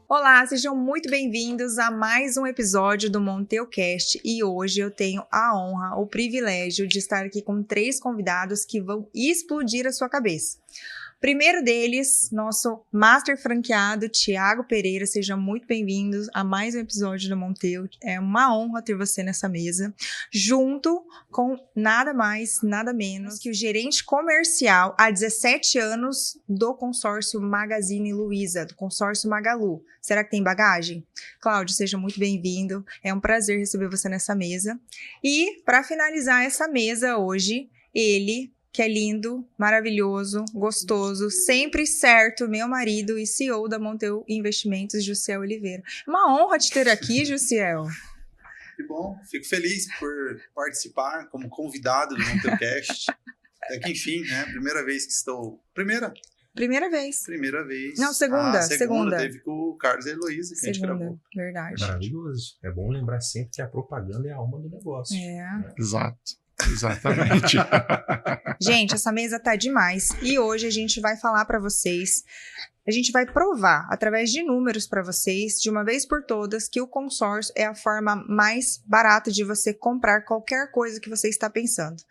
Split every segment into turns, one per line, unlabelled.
Olá, sejam muito bem-vindos a mais um episódio do Monteucast e hoje eu tenho a honra, o privilégio de estar aqui com 3 convidados que vão explodir a sua cabeça. Primeiro deles, nosso master franqueado, Thiago Pereira. Seja muito bem-vindo a mais um episódio do Monteu. É uma honra ter você nessa mesa, junto com nada mais, nada menos que o gerente comercial há 17 anos do consórcio Magazine Luiza, do consórcio Magalu. Será que tem bagagem? Cláudio, seja muito bem-vindo. É um prazer receber você nessa mesa. E, para finalizar essa mesa hoje, ele, que é lindo, maravilhoso, gostoso, sempre certo, meu marido e CEO da Monteu Investimentos, Jussiel Oliveira. Uma honra te ter aqui, Jussiel.
Que bom, fico feliz por participar como convidado do Monteucast. Até que enfim, né? Primeira vez que estou... Primeira vez.
Não, segunda.
Teve com o Carlos e a Heloísa que a gente gravou.
Verdade.
Maravilhoso. É bom lembrar sempre que a propaganda é a alma do negócio.
Exato. Exatamente.
Gente, essa mesa tá demais e hoje a gente vai falar para vocês, a gente vai provar através de números para vocês, de uma vez por todas, que o consórcio é a forma mais barata de você comprar qualquer coisa que você está pensando.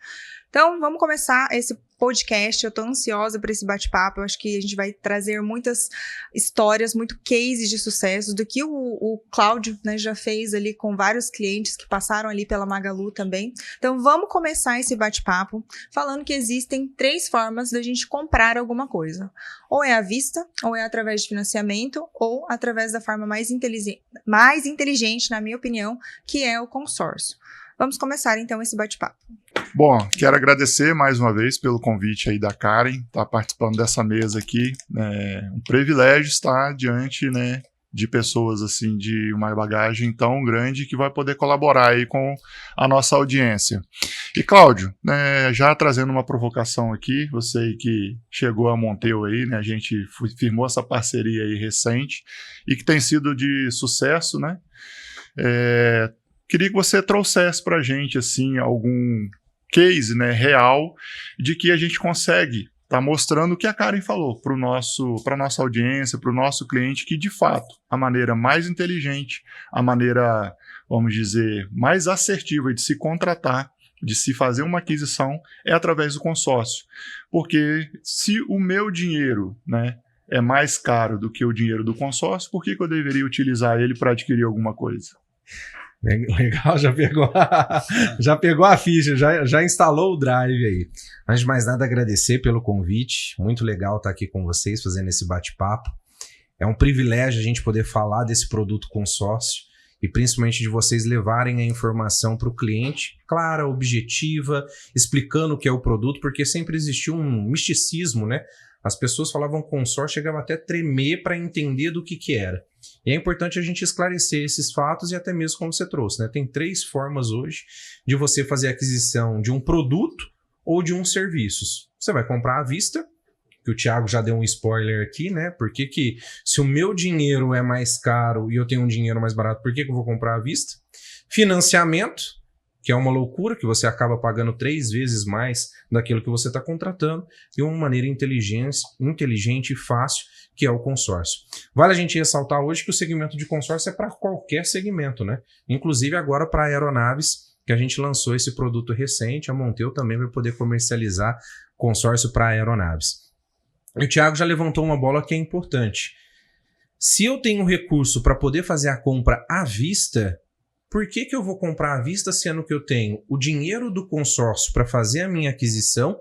Então, vamos começar esse podcast. Eu tô ansiosa para esse bate-papo. Eu acho que a gente vai trazer muitas histórias, muito cases de sucesso do que o Cláudio, né, já fez ali com vários clientes que passaram ali pela Magalu também. Então, vamos começar esse bate-papo falando que existem 3 formas da gente comprar alguma coisa. Ou é à vista, ou é através de financiamento, ou através da forma mais inteligente, na minha opinião, que é o consórcio. Vamos começar, então, esse bate-papo.
Bom, quero agradecer mais uma vez pelo convite aí da Karen, estar participando dessa mesa aqui. É um privilégio estar diante, né, de pessoas assim, de uma bagagem tão grande que vai poder colaborar aí com a nossa audiência. E Cláudio, né, já trazendo uma provocação aqui, você que chegou a Monteu aí, né, a gente firmou essa parceria aí recente e que tem sido de sucesso, né? Queria que você trouxesse para a gente assim, algum case, né, real de que a gente consegue estar mostrando o que a Karen falou para a nossa audiência, para o nosso cliente, que de fato a maneira mais inteligente, a maneira, vamos dizer, mais assertiva de se contratar, de se fazer uma aquisição é através do consórcio. Porque se o meu dinheiro, né, é mais caro do que o dinheiro do consórcio, por que eu deveria utilizar ele para adquirir alguma coisa?
Legal, já pegou a ficha, já instalou o drive aí. Antes de mais nada, agradecer pelo convite. Muito legal estar aqui com vocês, fazendo esse bate-papo. É um privilégio a gente poder falar desse produto consórcio e principalmente de vocês levarem a informação para o cliente, clara, objetiva, explicando o que é o produto, porque sempre existiu um misticismo, né? As pessoas falavam consórcio, chegavam até a tremer para entender do que era. E é importante a gente esclarecer esses fatos e até mesmo como você trouxe, né? Tem 3 formas hoje de você fazer a aquisição de um produto ou de um serviço. Você vai comprar à vista, que o Thiago já deu um spoiler aqui, né? Porque que se o meu dinheiro é mais caro e eu tenho um dinheiro mais barato, por que eu vou comprar à vista? Financiamento, que é uma loucura, que você acaba pagando 3 vezes mais daquilo que você está contratando, e uma maneira inteligente e fácil, que é o consórcio. Vale a gente ressaltar hoje que o segmento de consórcio é para qualquer segmento, né? Inclusive agora para aeronaves, que a gente lançou esse produto recente, a Monteu também vai poder comercializar consórcio para aeronaves. E o Thiago já levantou uma bola que é importante. Se eu tenho recurso para poder fazer a compra à vista, por que eu vou comprar à vista sendo que eu tenho o dinheiro do consórcio para fazer a minha aquisição,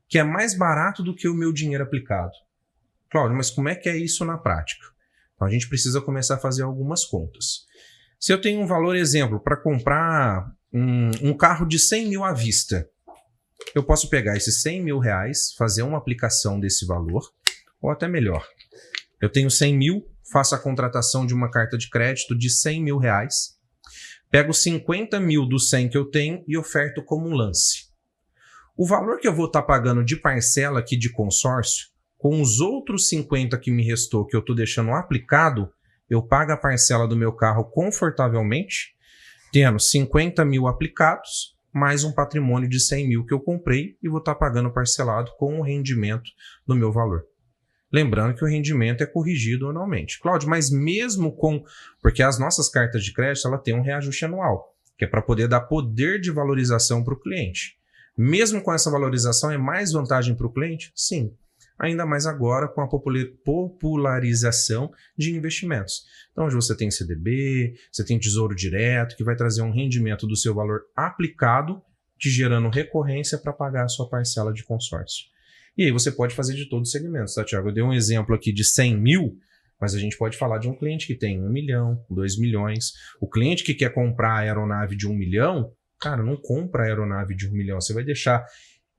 que é mais barato do que o meu dinheiro aplicado? Cláudio, mas como é que é isso na prática? Então a gente precisa começar a fazer algumas contas. Se eu tenho um valor, exemplo, para comprar um carro de 100 mil à vista, eu posso pegar esses 100 mil reais, fazer uma aplicação desse valor, ou até melhor. Eu tenho 100 mil, faço a contratação de uma carta de crédito de 100 mil reais, pego 50 mil dos 100 que eu tenho e oferto como um lance. O valor que eu vou estar pagando de parcela aqui de consórcio, com os outros 50 que me restou, que eu estou deixando aplicado, eu pago a parcela do meu carro confortavelmente, tendo 50 mil aplicados, mais um patrimônio de 100 mil que eu comprei e vou estar pagando parcelado com o rendimento do meu valor. Lembrando que o rendimento é corrigido anualmente. Cláudio, mas mesmo com... Porque as nossas cartas de crédito, ela tem um reajuste anual, que é para poder dar poder de valorização para o cliente. Mesmo com essa valorização, é mais vantagem para o cliente? Sim. Ainda mais agora com a popularização de investimentos. Então, hoje você tem CDB, você tem Tesouro Direto, que vai trazer um rendimento do seu valor aplicado, te gerando recorrência para pagar a sua parcela de consórcio. E aí você pode fazer de todos os segmentos, tá, Thiago? Eu dei um exemplo aqui de 100 mil, mas a gente pode falar de um cliente que tem 1 milhão, 2 milhões. O cliente que quer comprar a aeronave de 1 milhão, cara, não compra a aeronave de 1 milhão. Você vai deixar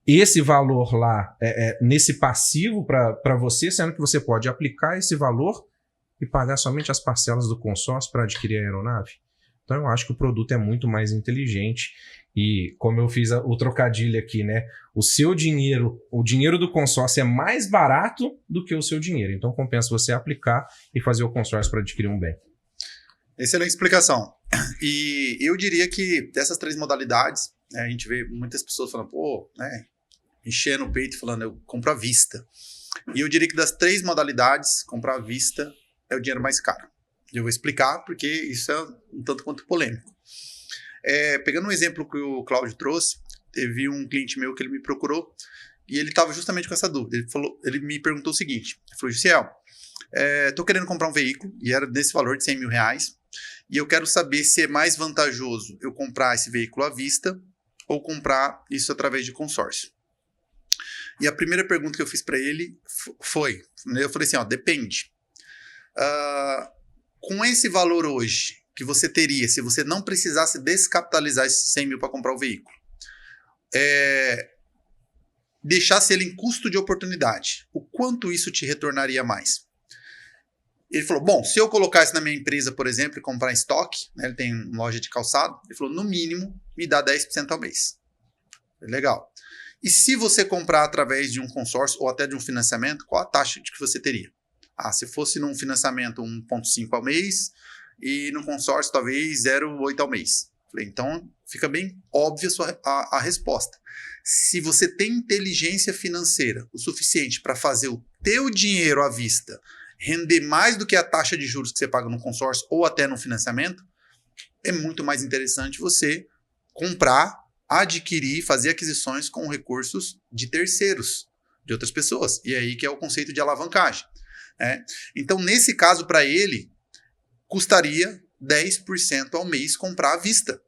esse valor lá nesse passivo para você, sendo que você pode aplicar esse valor e pagar somente as parcelas do consórcio para adquirir a aeronave. Então eu acho que o produto é muito mais inteligente e como eu fiz o trocadilho aqui, né? O seu dinheiro, o dinheiro do consórcio é mais barato do que o seu dinheiro. Então compensa você aplicar e fazer o consórcio para adquirir um bem.
Excelente explicação. E eu diria que dessas 3 modalidades, a gente vê muitas pessoas falando, enchendo o peito falando, eu compro à vista. E eu diria que das 3 modalidades, comprar à vista é o dinheiro mais caro. Eu vou explicar porque isso é um tanto quanto polêmico. Pegando um exemplo que o Cláudio trouxe, teve um cliente meu que ele me procurou e ele estava justamente com essa dúvida. Ele me perguntou o seguinte, ele falou, Gisiel, estou querendo comprar um veículo e era desse valor de 100 mil reais e eu quero saber se é mais vantajoso eu comprar esse veículo à vista ou comprar isso através de consórcio. E a primeira pergunta que eu fiz para ele foi, eu falei assim, depende. Com esse valor hoje que você teria, se você não precisasse descapitalizar esses 100 mil para comprar o veículo, deixasse ele em custo de oportunidade, o quanto isso te retornaria mais? Ele falou, bom, se eu colocar isso na minha empresa, por exemplo, e comprar em estoque, né, ele tem uma loja de calçado, ele falou, no mínimo, me dá 10% ao mês. Legal. E se você comprar através de um consórcio ou até de um financiamento, qual a taxa que você teria? Se fosse num financiamento 1,5 ao mês e no consórcio talvez 0,8 ao mês. Falei, então fica bem óbvia a resposta. Se você tem inteligência financeira o suficiente para fazer o teu dinheiro à vista render mais do que a taxa de juros que você paga no consórcio ou até no financiamento, é muito mais interessante você comprar, adquirir, fazer aquisições com recursos de terceiros, de outras pessoas. E aí que é o conceito de alavancagem. Então, nesse caso, para ele, custaria 10% ao mês comprar à vista.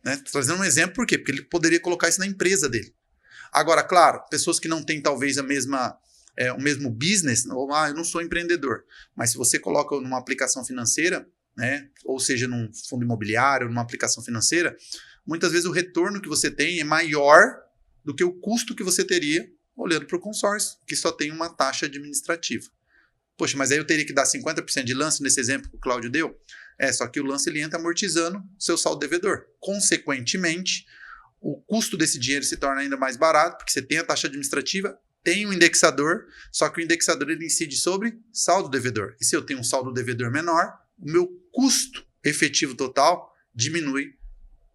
Estou trazendo um exemplo, por quê? Porque ele poderia colocar isso na empresa dele. Agora, claro, pessoas que não têm talvez o mesmo business, ou eu não sou empreendedor, mas se você coloca numa aplicação financeira, ou seja, num fundo imobiliário, numa aplicação financeira, muitas vezes o retorno que você tem é maior do que o custo que você teria olhando para o consórcio, que só tem uma taxa administrativa. Poxa, mas aí eu teria que dar 50% de lance nesse exemplo que o Cláudio deu? Só que o lance ele entra amortizando o seu saldo devedor. Consequentemente, o custo desse dinheiro se torna ainda mais barato, porque você tem a taxa administrativa, tem um indexador, só que o indexador ele incide sobre saldo devedor. E se eu tenho um saldo devedor menor, o meu custo efetivo total diminui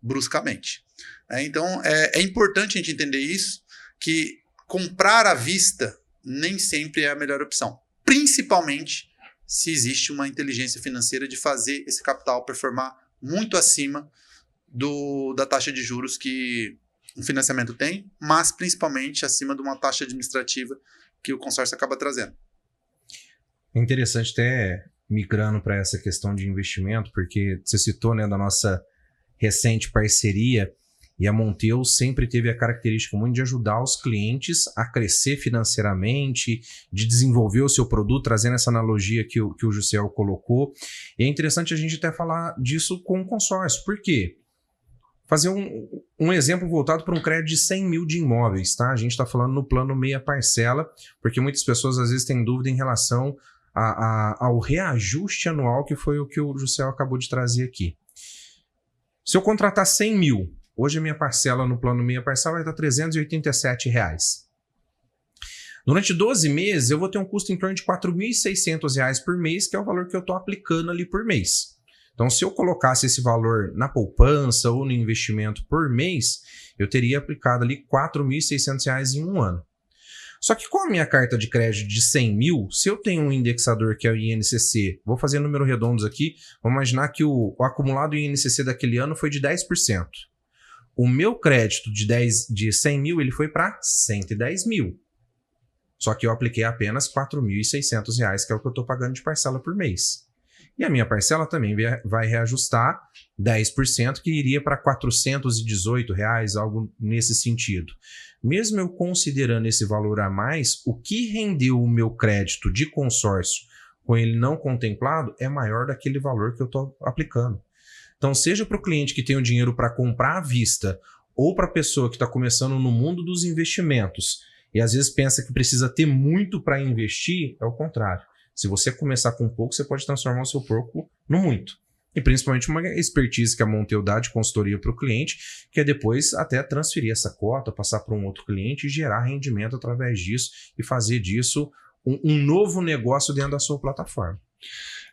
bruscamente. Então, é importante a gente entender isso, que comprar à vista nem sempre é a melhor opção. Principalmente se existe uma inteligência financeira de fazer esse capital performar muito acima da taxa de juros que um financiamento tem, mas principalmente acima de uma taxa administrativa que o consórcio acaba trazendo.
É interessante até migrando para essa questão de investimento, porque você citou, né, da nossa recente parceria, e a Monteu sempre teve a característica muito de ajudar os clientes a crescer financeiramente, de desenvolver o seu produto, trazendo essa analogia que o Gisiel colocou. E é interessante a gente até falar disso com o consórcio. Por quê? Fazer um exemplo voltado para um crédito de 100 mil de imóveis, tá? A gente está falando no plano meia parcela, porque muitas pessoas às vezes têm dúvida em relação ao reajuste anual, que foi o que o Gisiel acabou de trazer aqui. Se eu contratar 100 mil, hoje a minha parcela no plano meia parcela vai estar R$387. Durante 12 meses, eu vou ter um custo em torno de R$4.600 por mês, que é o valor que eu estou aplicando ali por mês. Então, se eu colocasse esse valor na poupança ou no investimento por mês, eu teria aplicado ali R$4.600 em um ano. Só que com a minha carta de crédito de 100 mil, se eu tenho um indexador que é o INCC, vou fazer números redondos aqui, vamos imaginar que o acumulado INCC daquele ano foi de 10%. O meu crédito de 100 mil, ele foi para 110 mil. Só que eu apliquei apenas R$ 4.600, que é o que eu estou pagando de parcela por mês. E a minha parcela também vai reajustar 10%, que iria para R$ 418, algo nesse sentido. Mesmo eu considerando esse valor a mais, o que rendeu o meu crédito de consórcio com ele não contemplado é maior daquele valor que eu estou aplicando. Então, seja para o cliente que tem o dinheiro para comprar à vista ou para a pessoa que está começando no mundo dos investimentos e às vezes pensa que precisa ter muito para investir, é o contrário. Se você começar com pouco, você pode transformar o seu pouco no muito. E principalmente uma expertise que a Monteu dá de consultoria para o cliente, que é depois até transferir essa cota, passar para um outro cliente e gerar rendimento através disso e fazer disso um novo negócio dentro da sua plataforma.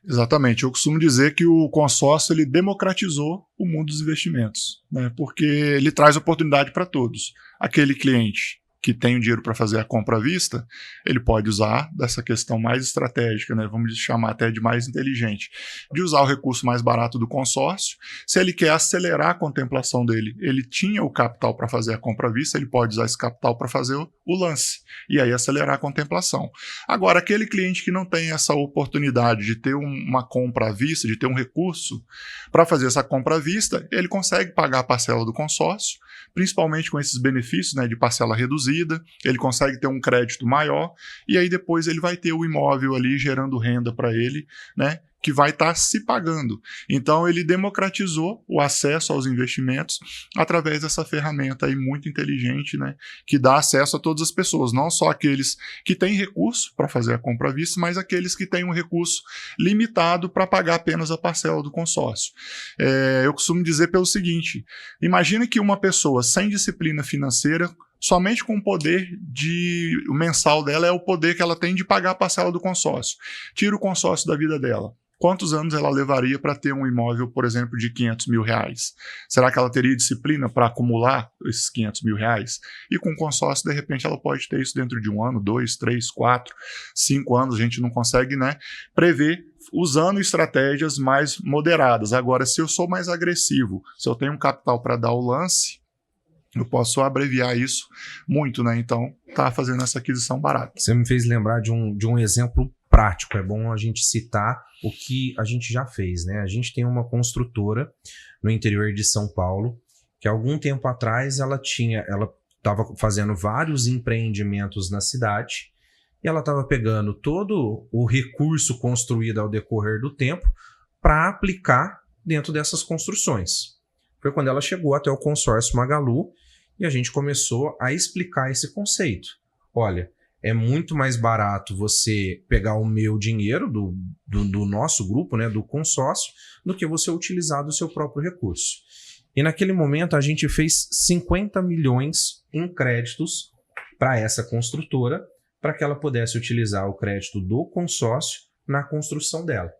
Exatamente. Eu costumo dizer que o consórcio ele democratizou o mundo dos investimentos, né? Porque ele traz oportunidade para todos. Aquele cliente que tem o dinheiro para fazer a compra à vista, ele pode usar dessa questão mais estratégica, né? Vamos chamar até de mais inteligente, de usar o recurso mais barato do consórcio. Se ele quer acelerar a contemplação dele, ele tinha o capital para fazer a compra à vista, ele pode usar esse capital para fazer o lance e aí acelerar a contemplação. Agora, aquele cliente que não tem essa oportunidade de ter uma compra à vista, de ter um recurso para fazer essa compra à vista, ele consegue pagar a parcela do consórcio, principalmente com esses benefícios, né, de parcela reduzida, ele consegue ter um crédito maior e aí depois ele vai ter o imóvel ali gerando renda para ele, né, que vai estar se pagando. Então ele democratizou o acesso aos investimentos através dessa ferramenta aí muito inteligente, né, que dá acesso a todas as pessoas, não só aqueles que têm recurso para fazer a compra à vista, mas aqueles que têm um recurso limitado para pagar apenas a parcela do consórcio. Eu costumo dizer pelo seguinte, imagina que uma pessoa sem disciplina financeira, somente com o poder o mensal dela é o poder que ela tem de pagar a parcela do consórcio. Tira o consórcio da vida dela. Quantos anos ela levaria para ter um imóvel, por exemplo, de R$500 mil? Será que ela teria disciplina para acumular esses R$500 mil? E com o consórcio, de repente, ela pode ter isso dentro de 1 ano, 2, 3, 4, 5 anos. A gente não consegue, né, prever usando estratégias mais moderadas. Agora, se eu sou mais agressivo, se eu tenho um capital para dar o lance, eu posso abreviar isso muito, né? Então, tá fazendo essa aquisição barata.
Você me fez lembrar de um exemplo prático. É bom a gente citar o que a gente já fez, né? A gente tem uma construtora no interior de São Paulo que algum tempo atrás ela estava fazendo vários empreendimentos na cidade e ela estava pegando todo o recurso construído ao decorrer do tempo para aplicar dentro dessas construções. Foi quando ela chegou até o consórcio Magalu e a gente começou a explicar esse conceito. Olha, é muito mais barato você pegar o meu dinheiro do nosso grupo, né, do consórcio, do que você utilizar do seu próprio recurso. E naquele momento a gente fez 50 milhões em créditos para essa construtora, para que ela pudesse utilizar o crédito do consórcio na construção dela.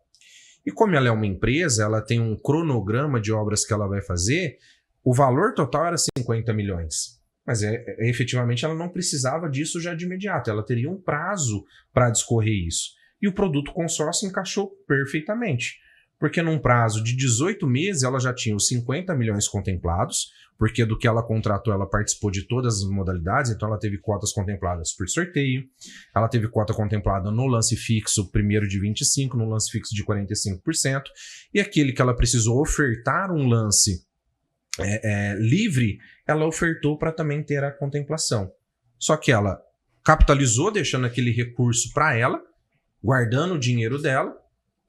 E como ela é uma empresa, ela tem um cronograma de obras que ela vai fazer, o valor total era 50 milhões. Mas efetivamente ela não precisava disso já de imediato, ela teria um prazo para discorrer isso. E o produto consórcio encaixou perfeitamente, porque num prazo de 18 meses ela já tinha os 50 milhões contemplados, porque do que ela contratou ela participou de todas as modalidades, então ela teve cotas contempladas por sorteio, ela teve cota contemplada no lance fixo primeiro de 25%, no lance fixo de 45%, e aquele que ela precisou ofertar um lance livre, ela ofertou para também ter a contemplação. Só que ela capitalizou, deixando aquele recurso para ela, guardando o dinheiro dela,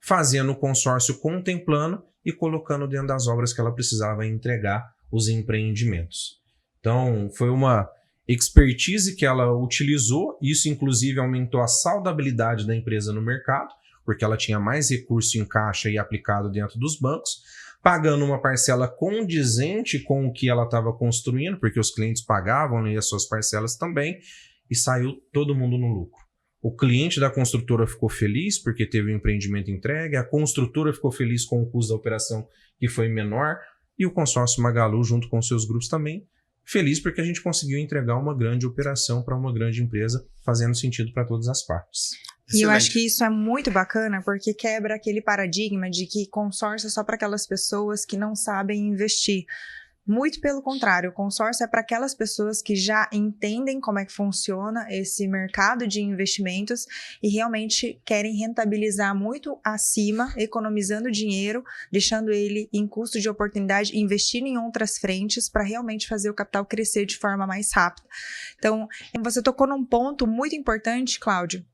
fazendo o consórcio contemplando e colocando dentro das obras que ela precisava entregar os empreendimentos. Então, foi uma expertise que ela utilizou, isso inclusive aumentou a saudabilidade da empresa no mercado, porque ela tinha mais recurso em caixa e aplicado dentro dos bancos, pagando uma parcela condizente com o que ela estava construindo, porque os clientes pagavam as suas parcelas também, e saiu todo mundo no lucro. O cliente da construtora ficou feliz porque teve o empreendimento entregue, a construtora ficou feliz com o custo da operação que foi menor, e o consórcio Magalu, junto com seus grupos também, feliz porque a gente conseguiu entregar uma grande operação para uma grande empresa, fazendo sentido para todas as partes.
E eu acho que isso é muito bacana, porque quebra aquele paradigma de que consórcio é só para aquelas pessoas que não sabem investir. Muito pelo contrário, o consórcio é para aquelas pessoas que já entendem como é que funciona esse mercado de investimentos e realmente querem rentabilizar muito acima, economizando dinheiro, deixando ele em custo de oportunidade, investindo em outras frentes para realmente fazer o capital crescer de forma mais rápida. Então, você tocou num ponto muito importante, Cláudio,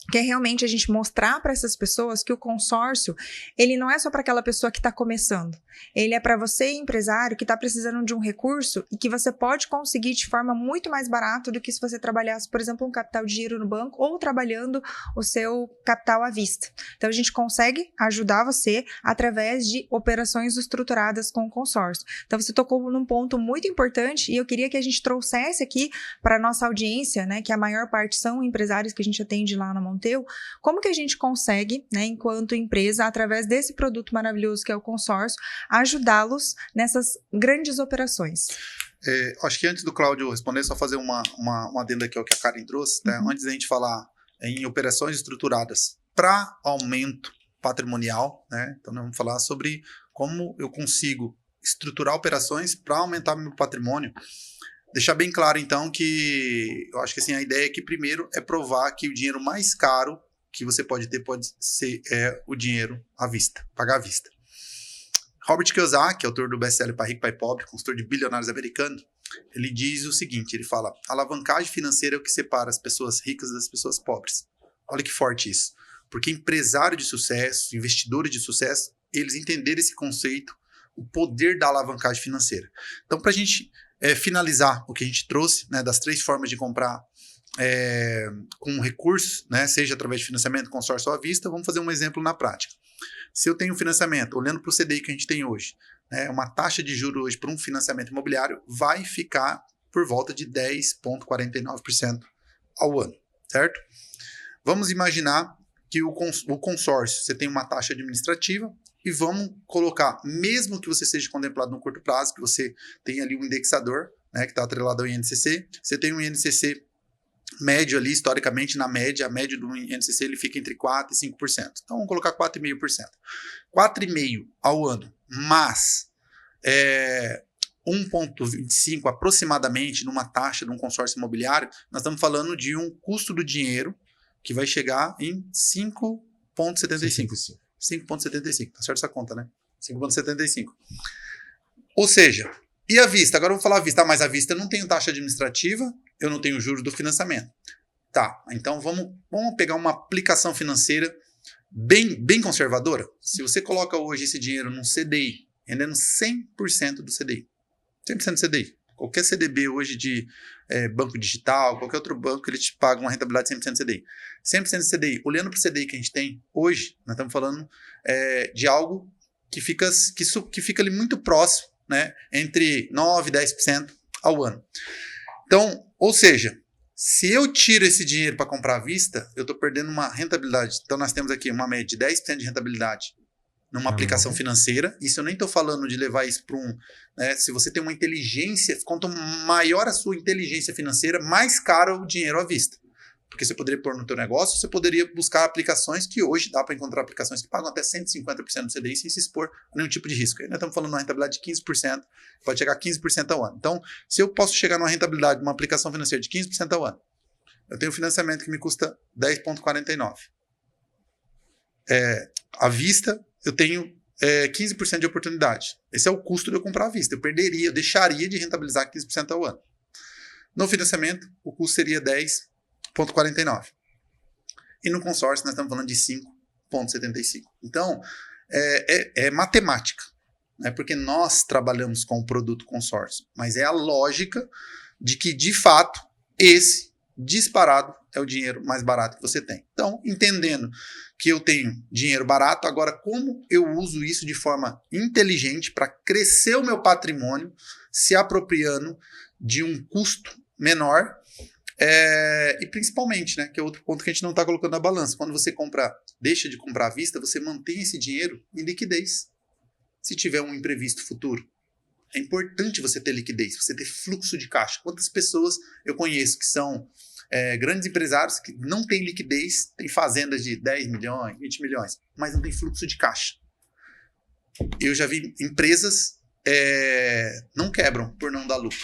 que é realmente a gente mostrar para essas pessoas que o consórcio, ele não é só para aquela pessoa que está começando. Ele é para você, empresário, que está precisando de um recurso e que você pode conseguir de forma muito mais barata do que se você trabalhasse, por exemplo, um capital de giro no banco ou trabalhando o seu capital à vista. Então, a gente consegue ajudar você através de operações estruturadas com o consórcio. Então, você tocou num ponto muito importante e eu queria que a gente trouxesse aqui para a nossa audiência, né, que a maior parte são empresários que a gente atende lá na Monteu, como que a gente consegue, né, enquanto empresa, através desse produto maravilhoso que é o consórcio, ajudá-los nessas grandes operações?
Acho que antes do Cláudio responder, só fazer uma adenda aqui ao que a Karen trouxe, tá? Antes da gente falar em operações estruturadas para aumento patrimonial, né? Então nós vamos falar sobre como eu consigo estruturar operações para aumentar meu patrimônio. Deixar bem claro, então, que eu acho que assim, a ideia aqui, primeiro, é provar que o dinheiro mais caro que você pode ter pode ser o dinheiro à vista, pagar à vista. Robert Kiyosaki, autor do best-seller Pai Rico, Pai Pobre, consultor de bilionários americano, ele diz o seguinte, ele fala, a alavancagem financeira é o que separa as pessoas ricas das pessoas pobres. Olha que forte isso. Porque empresário de sucesso, investidores de sucesso, eles entenderam esse conceito, o poder da alavancagem financeira. Então, para a gente finalizar o que a gente trouxe, né, das 3 formas de comprar com recursos, né, seja através de financiamento, consórcio ou à vista, vamos fazer um exemplo na prática. Se eu tenho um financiamento, olhando para o CDI que a gente tem hoje, né, uma taxa de juros hoje para um financiamento imobiliário vai ficar por volta de 10,49% ao ano, certo? Vamos imaginar que o consórcio, você tem uma taxa administrativa, e vamos colocar, mesmo que você seja contemplado no curto prazo, que você tem ali um indexador, né, que está atrelado ao INCC, você tem um INCC médio ali, historicamente, na média, a média do INCC ele fica entre 4% e 5%. Então, vamos colocar 4,5%. 4,5% ao ano, mas 1,25% aproximadamente numa taxa de um consórcio imobiliário, nós estamos falando de um custo do dinheiro que vai chegar em 5,75%. 5,75, tá certo essa conta, né? 5,75. Ou seja, e a vista? Agora eu vou falar a vista. Mas a vista eu não tenho taxa administrativa, eu não tenho juros do financiamento. Tá, então vamos pegar uma aplicação financeira bem conservadora. Se você coloca hoje esse dinheiro num CDI, rendendo 100% do CDI. 100% do CDI. Qualquer CDB hoje de banco digital, qualquer outro banco, ele te paga uma rentabilidade de 100% do CDI. 100% do CDI. Olhando para o CDI que a gente tem hoje, nós estamos falando de algo que fica ali muito próximo, né, entre 9% e 10% ao ano. Então, ou seja, se eu tiro esse dinheiro para comprar à vista, eu estou perdendo uma rentabilidade. Então, nós temos aqui uma média de 10% de rentabilidade numa aplicação financeira. Isso eu nem estou falando de levar isso para né, se você tem uma inteligência, quanto maior a sua inteligência financeira, mais caro o dinheiro à vista. Porque você poderia pôr no teu negócio, você poderia buscar aplicações que hoje dá para encontrar aplicações que pagam até 150% do CDI sem se expor a nenhum tipo de risco. Aí nós estamos falando de uma rentabilidade de 15%, pode chegar a 15% ao ano. Então, se eu posso chegar numa rentabilidade de uma aplicação financeira de 15% ao ano, eu tenho um financiamento que me custa 10,49%. À vista, eu tenho 15% de oportunidade. Esse é o custo de eu comprar à vista. Eu deixaria de rentabilizar 15% ao ano. No financiamento, o custo seria 10,49. E no consórcio, nós estamos falando de 5,75. Então, é matemática, né? Porque nós trabalhamos com o produto consórcio. Mas é a lógica de que, de fato, esse disparado é o dinheiro mais barato que você tem. Então, entendendo que eu tenho dinheiro barato, agora como eu uso isso de forma inteligente para crescer o meu patrimônio, se apropriando de um custo menor, e principalmente, né, que é outro ponto que a gente não está colocando na balança, quando você deixa de comprar à vista, você mantém esse dinheiro em liquidez, se tiver um imprevisto futuro. É importante você ter liquidez, você ter fluxo de caixa. Quantas pessoas eu conheço que são grandes empresários que não têm liquidez, têm fazendas de 10 milhões, 20 milhões, mas não tem fluxo de caixa. Eu já vi empresas não quebram por não dar lucro.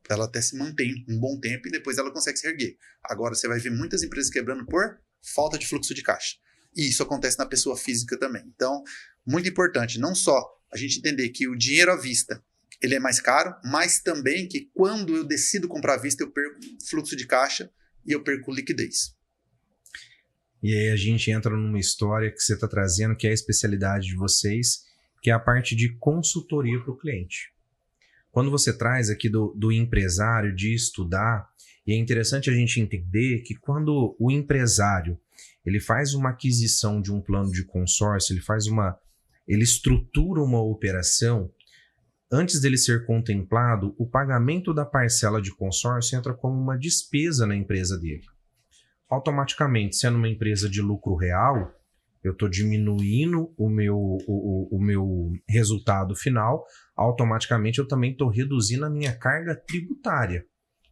Ela até se mantém um bom tempo e depois ela consegue se erguer. Agora você vai ver muitas empresas quebrando por falta de fluxo de caixa. E isso acontece na pessoa física também. Então, muito importante, não só a gente entender que o dinheiro à vista ele é mais caro, mas também que quando eu decido comprar à vista, eu perco fluxo de caixa e eu perco liquidez.
E aí a gente entra numa história que você está trazendo, que é a especialidade de vocês, que é a parte de consultoria para o cliente. Quando você traz aqui do empresário, de estudar, e é interessante a gente entender que quando o empresário ele faz uma aquisição de um plano de consórcio, ele estrutura uma operação, antes dele ser contemplado, o pagamento da parcela de consórcio entra como uma despesa na empresa dele. Automaticamente, sendo uma empresa de lucro real, eu estou diminuindo o meu resultado final, automaticamente eu também estou reduzindo a minha carga tributária.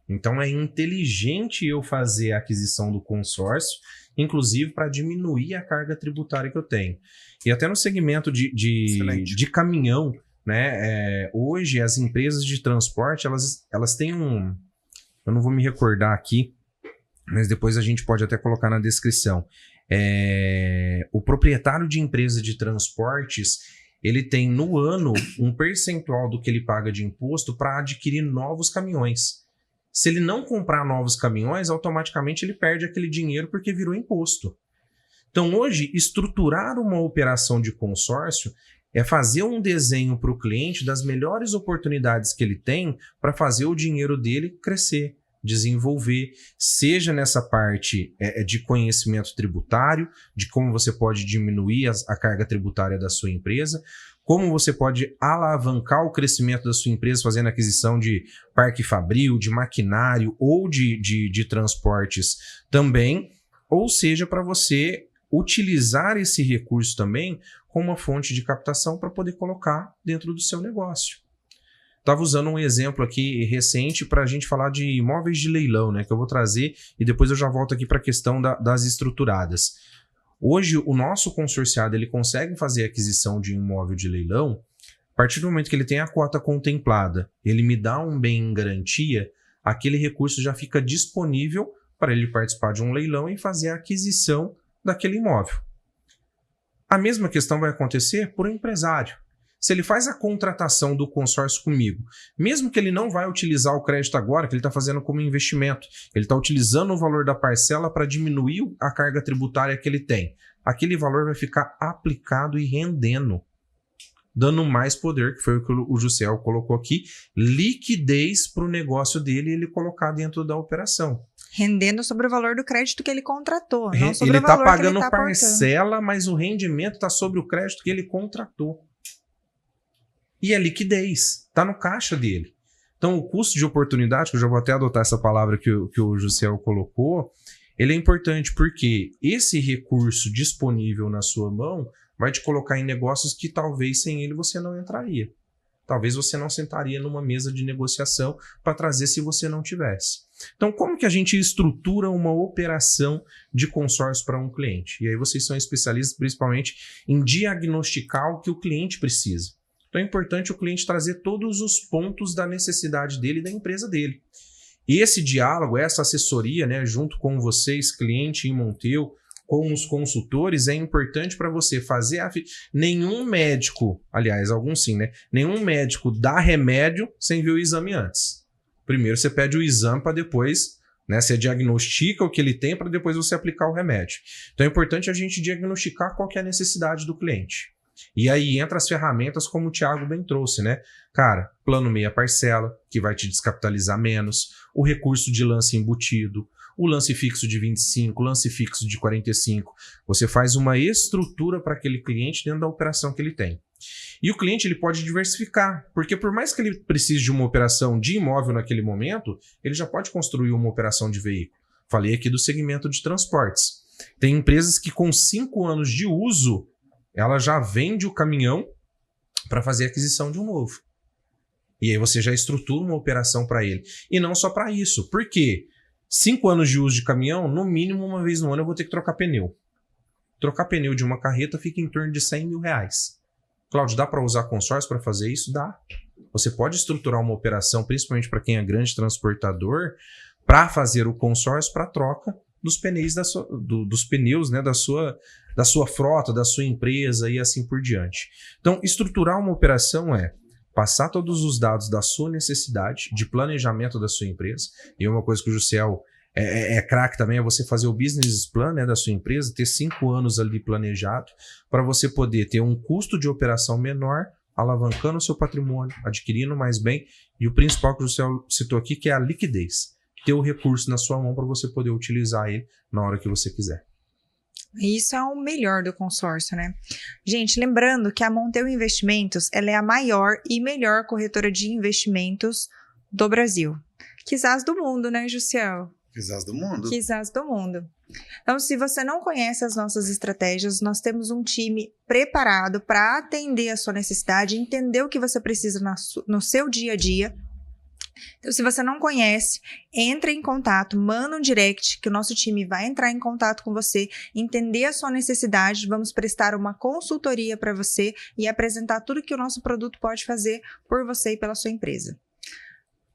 Então é inteligente eu fazer a aquisição do consórcio, inclusive para diminuir a carga tributária que eu tenho. E até no segmento de caminhão, né? Hoje as empresas de transporte, elas têm eu não vou me recordar aqui, mas depois a gente pode até colocar na descrição. O proprietário de empresa de transportes, ele tem no ano um percentual do que ele paga de imposto para adquirir novos caminhões. Se ele não comprar novos caminhões, automaticamente ele perde aquele dinheiro porque virou imposto. Então hoje, estruturar uma operação de consórcio é fazer um desenho para o cliente das melhores oportunidades que ele tem para fazer o dinheiro dele crescer, desenvolver, seja nessa parte de conhecimento tributário, de como você pode diminuir a carga tributária da sua empresa, como você pode alavancar o crescimento da sua empresa fazendo aquisição de parque fabril, de maquinário ou de transportes também, ou seja, para você utilizar esse recurso também como uma fonte de captação para poder colocar dentro do seu negócio. Estava usando um exemplo aqui recente para a gente falar de imóveis de leilão, né, que eu vou trazer e depois eu já volto aqui para a questão das estruturadas. Hoje, o nosso consorciado ele consegue fazer a aquisição de um imóvel de leilão, a partir do momento que ele tem a cota contemplada, ele me dá um bem em garantia, aquele recurso já fica disponível para ele participar de um leilão e fazer a aquisição daquele imóvel. A mesma questão vai acontecer por um empresário. Se ele faz a contratação do consórcio comigo, mesmo que ele não vai utilizar o crédito agora, que ele está fazendo como investimento, ele está utilizando o valor da parcela para diminuir a carga tributária que ele tem, aquele valor vai ficar aplicado e rendendo, dando mais poder, que foi o que o Jussiel colocou aqui, liquidez para o negócio dele e ele colocar dentro da operação.
Rendendo sobre o valor do crédito que ele contratou, não sobre
ele
o valor
está pagando
que ele tá
parcela, mas o rendimento está sobre o crédito que ele contratou. E a liquidez está no caixa dele. Então, o custo de oportunidade, que eu já vou até adotar essa palavra que o Jussiel colocou, ele é importante porque esse recurso disponível na sua mão vai te colocar em negócios que talvez sem ele você não entraria. Talvez você não sentaria numa mesa de negociação para trazer se você não tivesse. Então, como que a gente estrutura uma operação de consórcio para um cliente? E aí vocês são especialistas principalmente em diagnosticar o que o cliente precisa. Então é importante o cliente trazer todos os pontos da necessidade dele e da empresa dele. E esse diálogo, essa assessoria, né, junto com vocês, cliente em Monteu, com os consultores, é importante para você fazer nenhum médico, aliás, alguns sim, né? Nenhum médico dá remédio sem ver o exame antes. Primeiro você pede o exame para depois, né, você diagnostica o que ele tem para depois você aplicar o remédio. Então é importante a gente diagnosticar qual que é a necessidade do cliente. E aí entra as ferramentas como o Thiago bem trouxe, né? Cara, plano meia parcela, que vai te descapitalizar menos, o recurso de lance embutido, o lance fixo de 25, lance fixo de 45. Você faz uma estrutura para aquele cliente dentro da operação que ele tem. E o cliente ele pode diversificar, porque por mais que ele precise de uma operação de imóvel naquele momento, ele já pode construir uma operação de veículo. Falei aqui do segmento de transportes. Tem empresas que com 5 anos de uso, ela já vende o caminhão para fazer a aquisição de um novo. E aí você já estrutura uma operação para ele. E não só para isso. Por quê? 5 anos de uso de caminhão, no mínimo uma vez no ano eu vou ter que trocar pneu. Trocar pneu de uma carreta fica em torno de R$100 mil. Cláudio, dá para usar consórcio para fazer isso? Dá. Você pode estruturar uma operação, principalmente para quem é grande transportador, para fazer o consórcio para troca dos pneus, dos pneus, né, da sua frota, da sua empresa e assim por diante. Então, estruturar uma operação é passar todos os dados da sua necessidade, de planejamento da sua empresa. E uma coisa que o Jussiel é craque também é você fazer o business plan, né, da sua empresa, ter 5 anos ali planejado, para você poder ter um custo de operação menor, alavancando o seu patrimônio, adquirindo mais bem, e o principal que o Jussiel citou aqui, que é a liquidez. Ter o recurso na sua mão para você poder utilizar ele na hora que você quiser.
Isso é o melhor do consórcio, né? Gente, lembrando que a Monteu Investimentos, ela é a maior e melhor corretora de investimentos do Brasil. Quizás do mundo, né, Jussiel?
Quizás do mundo.
Quizás do mundo. Então, se você não conhece as nossas estratégias, nós temos um time preparado para atender a sua necessidade, entender o que você precisa no seu dia a dia. Então, se você não conhece, entre em contato, manda um direct, que o nosso time vai entrar em contato com você, entender a sua necessidade, vamos prestar uma consultoria para você e apresentar tudo que o nosso produto pode fazer por você e pela sua empresa.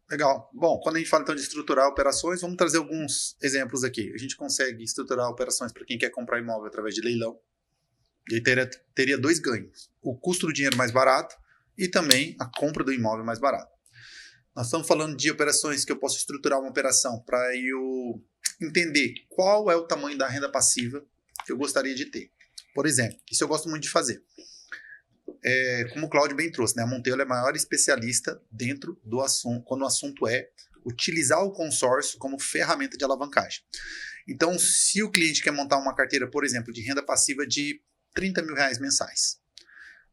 Legal. Bom, quando a gente fala então de estruturar operações, vamos trazer alguns exemplos aqui. A gente consegue estruturar operações para quem quer comprar imóvel através de leilão. E aí teria 2 ganhos. O custo do dinheiro mais barato e também a compra do imóvel mais barato. Nós estamos falando de operações que eu posso estruturar uma operação para eu entender qual é o tamanho da renda passiva que eu gostaria de ter. Por exemplo, isso eu gosto muito de fazer. Como o Cláudio bem trouxe, né? A Monteu é a maior especialista dentro do assunto, quando o assunto é utilizar o consórcio como ferramenta de alavancagem. Então, se o cliente quer montar uma carteira, por exemplo, de renda passiva de R$30 mil mensais,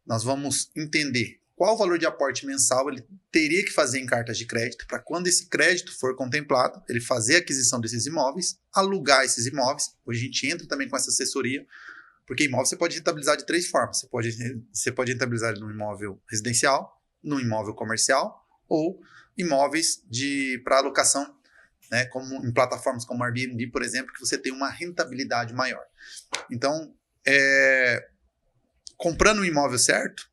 nós vamos entender qual o valor de aporte mensal ele teria que fazer em cartas de crédito para quando esse crédito for contemplado, ele fazer a aquisição desses imóveis, alugar esses imóveis. Hoje a gente entra também com essa assessoria, porque imóvel você pode rentabilizar de 3 formas. Você pode rentabilizar no imóvel residencial, no imóvel comercial ou imóveis para alocação, né, como em plataformas como Airbnb, por exemplo, que você tem uma rentabilidade maior. Então, comprando um imóvel certo,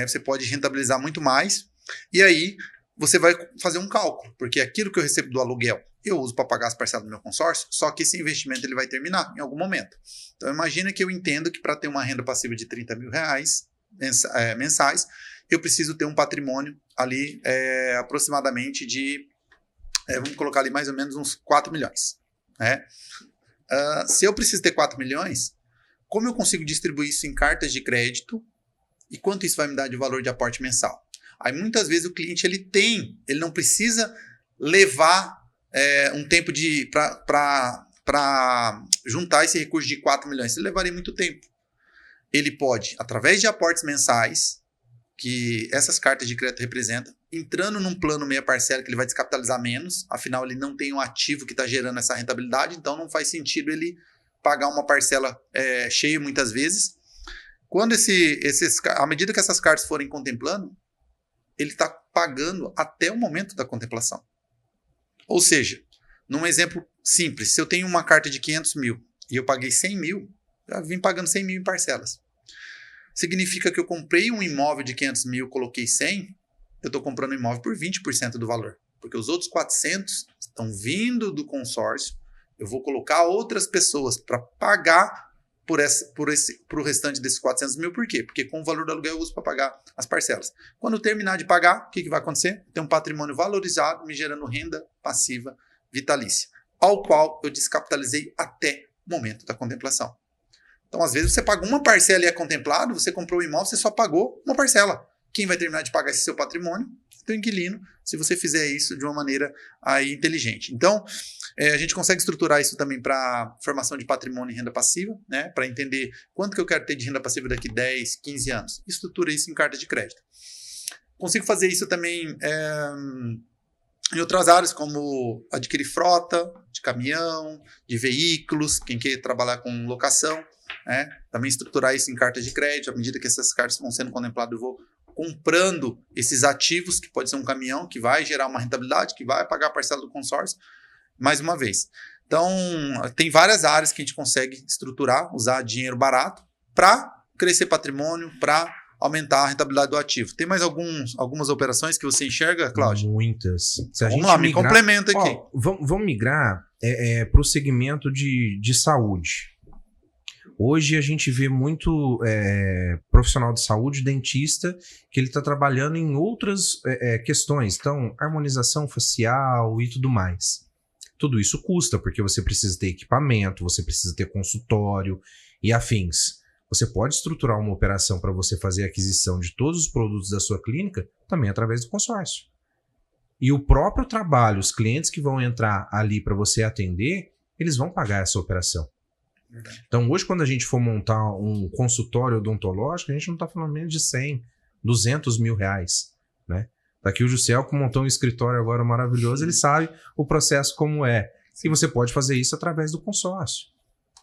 você pode rentabilizar muito mais, e aí você vai fazer um cálculo, porque aquilo que eu recebo do aluguel, eu uso para pagar as parcelas do meu consórcio, só que esse investimento ele vai terminar em algum momento. Então imagina que eu entendo que para ter uma renda passiva de R$30 mil mensais, eu preciso ter um patrimônio ali aproximadamente de, vamos colocar ali mais ou menos uns 4 milhões. Né? Se eu preciso ter 4 milhões, como eu consigo distribuir isso em cartas de crédito e quanto isso vai me dar de valor de aporte mensal? Aí muitas vezes o cliente ele não precisa levar um tempo para juntar esse recurso de 4 milhões. Ele levaria muito tempo. Ele pode, através de aportes mensais, que essas cartas de crédito representam, entrando num plano meia parcela que ele vai descapitalizar menos, afinal ele não tem um ativo que está gerando essa rentabilidade, então não faz sentido ele pagar uma parcela cheia muitas vezes. Quando à medida que essas cartas forem contemplando, ele está pagando até o momento da contemplação. Ou seja, num exemplo simples, se eu tenho uma carta de 500 mil e eu paguei 100 mil, já vim pagando 100 mil em parcelas. Significa que eu comprei um imóvel de 500 mil, coloquei 100, eu estou comprando um imóvel por 20% do valor. Porque os outros 400 estão vindo do consórcio, eu vou colocar outras pessoas para pagar para o restante desses 400 mil. Por quê? Porque com o valor do aluguel eu uso para pagar as parcelas. Quando eu terminar de pagar, o que vai acontecer? Tem um patrimônio valorizado me gerando renda passiva vitalícia, ao qual eu descapitalizei até o momento da contemplação. Então, às vezes, você paga uma parcela e é contemplado, você comprou um imóvel, você só pagou uma parcela. Quem vai terminar de pagar esse seu patrimônio? O inquilino, se você fizer isso de uma maneira aí inteligente. Então, a gente consegue estruturar isso também para formação de patrimônio e renda passiva, né? Para entender quanto que eu quero ter de renda passiva daqui 10, 15 anos. Estrutura isso em carta de crédito. Consigo fazer isso também em outras áreas, como adquirir frota de caminhão, de veículos, quem quer trabalhar com locação, né? Também estruturar isso em carta de crédito. À medida que essas cartas vão sendo contempladas, eu vou comprando esses ativos, que pode ser um caminhão, que vai gerar uma rentabilidade, que vai pagar a parcela do consórcio, mais uma vez. Então, tem várias áreas que a gente consegue estruturar, usar dinheiro barato para crescer patrimônio, para aumentar a rentabilidade do ativo. Tem mais algumas operações que você enxerga, Cláudio?
Muitas.
Vamos lá, me complementa aqui.
Vamos migrar para o segmento de saúde. Hoje a gente vê muito profissional de saúde, dentista, que ele está trabalhando em outras questões. Então, harmonização facial e tudo mais. Tudo isso custa, porque você precisa ter equipamento, você precisa ter consultório e afins. Você pode estruturar uma operação para você fazer a aquisição de todos os produtos da sua clínica também através do consórcio. E o próprio trabalho, os clientes que vão entrar ali para você atender, eles vão pagar essa operação. Então, hoje, quando a gente for montar um consultório odontológico, a gente não está falando menos de 100, 200 mil reais, né? Daqui o Jussiel, que montou um escritório agora maravilhoso, ele sabe o processo como é. E você pode fazer isso através do consórcio.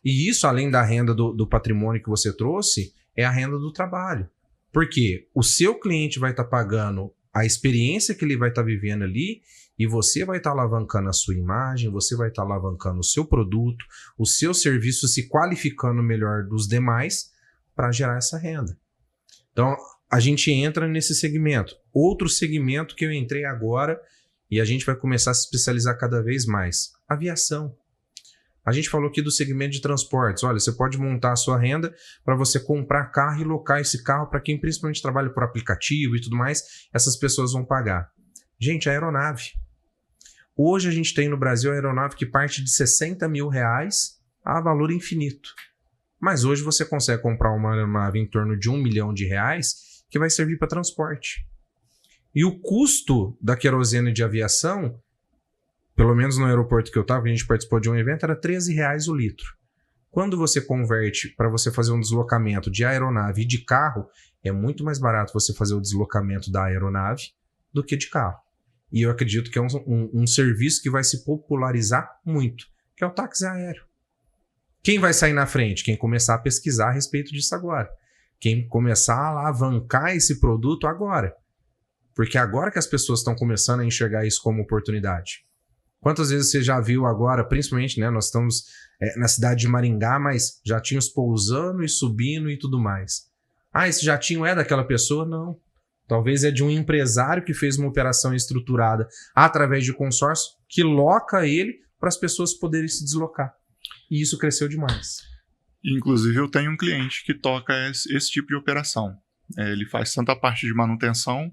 E isso, além da renda do patrimônio que você trouxe, é a renda do trabalho. Porque o seu cliente vai estar pagando a experiência que ele vai estar vivendo ali, e você vai estar alavancando a sua imagem, você vai estar alavancando o seu produto, o seu serviço se qualificando melhor dos demais para gerar essa renda. Então, a gente entra nesse segmento. Outro segmento que eu entrei agora e a gente vai começar a se especializar cada vez mais. Aviação. A gente falou aqui do segmento de transportes. Olha, você pode montar a sua renda para você comprar carro e locar esse carro para quem principalmente trabalha por aplicativo e tudo mais. Essas pessoas vão pagar. Gente, a aeronave. Hoje a gente tem no Brasil a aeronave que parte de 60 mil reais a valor infinito. Mas hoje você consegue comprar uma aeronave em torno de 1 milhão de reais que vai servir para transporte. E o custo da querosene de aviação, pelo menos no aeroporto que eu estava, a gente participou de um evento, era R$13 o litro. Quando você converte para você fazer um deslocamento de aeronave e de carro, é muito mais barato você fazer o deslocamento da aeronave do que de carro. E eu acredito que é um serviço que vai se popularizar muito, que é o táxi aéreo. Quem vai sair na frente? Quem começar a pesquisar a respeito disso agora. Quem começar a alavancar esse produto agora. Porque agora que as pessoas estão começando a enxergar isso como oportunidade. Quantas vezes você já viu agora, principalmente, né? Nós estamos na cidade de Maringá, mas jatinhos pousando e subindo e tudo mais. Ah, esse jatinho é daquela pessoa? Não. Talvez é de um empresário que fez uma operação estruturada através de consórcio que loca ele para as pessoas poderem se deslocar. E isso cresceu demais.
Inclusive, eu tenho um cliente que toca esse tipo de operação. Ele faz tanto a parte de manutenção,